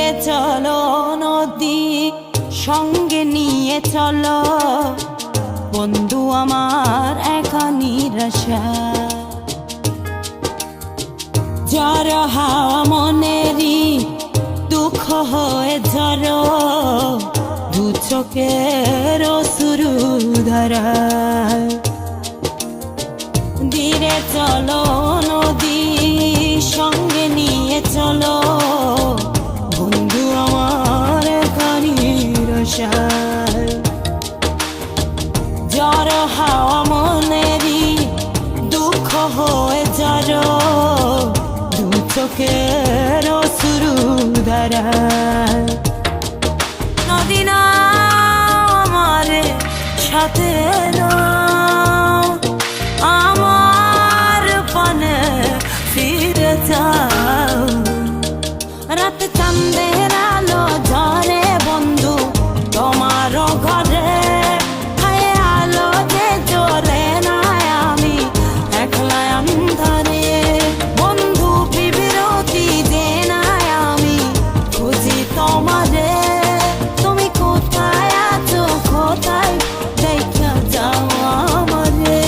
দূরে চলো নদী সঙ্গে নিয়ে চলো বন্ধু আমার একা নিরাশা ঝড় হাওয়া মনেরই দুঃখ হয়ে ঝড় দু চোখের অশ্রু ধারা ধীরে চলো নদী সঙ্গে নিয়ে চলো বন্ধু আমার একা নিরাশা ঝড় হাওয়া মনেরই দুঃখ হয়ে ঝড় দু চোখের অশ্রু ধারা নদী না আমার সাথে আমার পানে ফিরে যাও রাত চাঁদের আলো ঝরে বন্ধু তোমার ঘরে হায় আলো যে জ্বলে না আমি একলা অন্ধকারে বন্ধু বিরতি যে না আমি খুঁজি তোমারে তুমি কোথায় আছো কোথায় দেখা যাও আমারে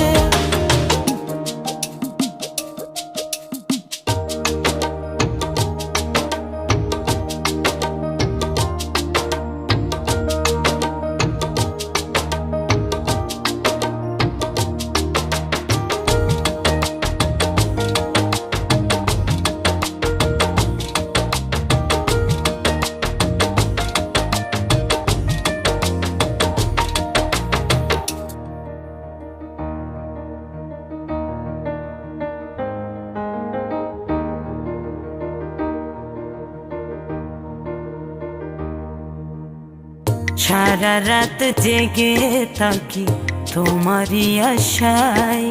সারা রাত জেগে থাকি তোমারই আশায়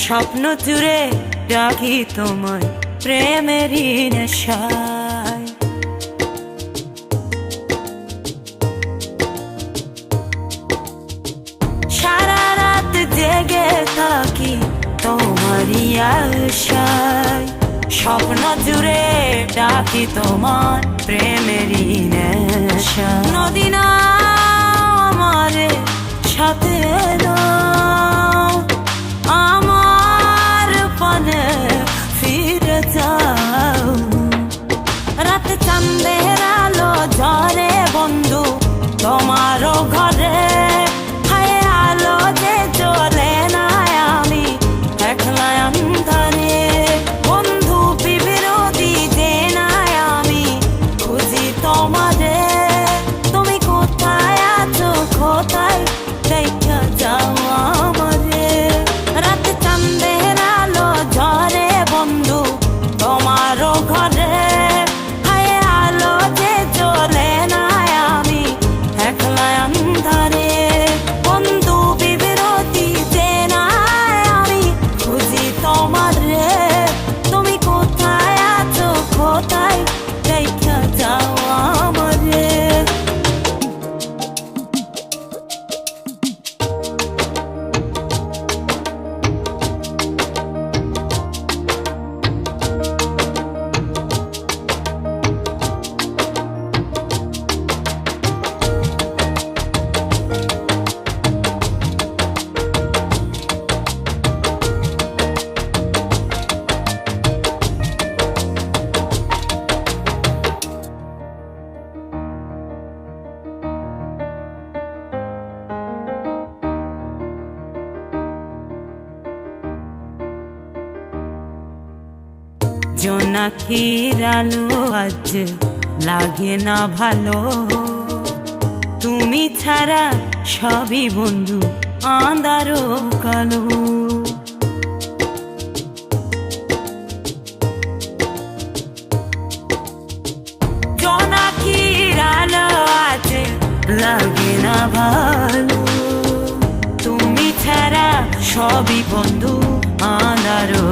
স্বপ্ন জুড়ে ডাকি তোমায় প্রেমেরই নেশায় সারা রাত জেগে থাকি তোমারই আশায় স্বপ্ন জুড়ে ডাকি তোমার প্রেমেরই নেশা নদী না আমার সাথে আমার পানে ফিরে যাও রাত চাঁদের আলো ঝরে বন্ধু তোমার ঘরে হায় আলো যে জ্বলে না আমি একলা অন্ধকারে বন্ধু বিরতি যে না আমি খুঁজি তোমারে তুমি কোথায় আছো কোথায় দেখা যাও আমারে রাত চাঁদের আলো ঝরে বন্ধু তোমার ঘরে হায় আলো যে জ্বলে না আমি একলা অন্ধকারে বন্ধু বিরতি যে না আমি খুঁজি তোমারে তুমি কোথায় আছো কোথায় দেখা যাও আমারে জোনাকির আলো আজ লাগে না ভালো তুমি ছাড়া সবই বন্ধু আঁধারো কালো জোনাকির আলো আজ লাগে না ভালো তুমি ছাড়া সবই বন্ধু আঁধারো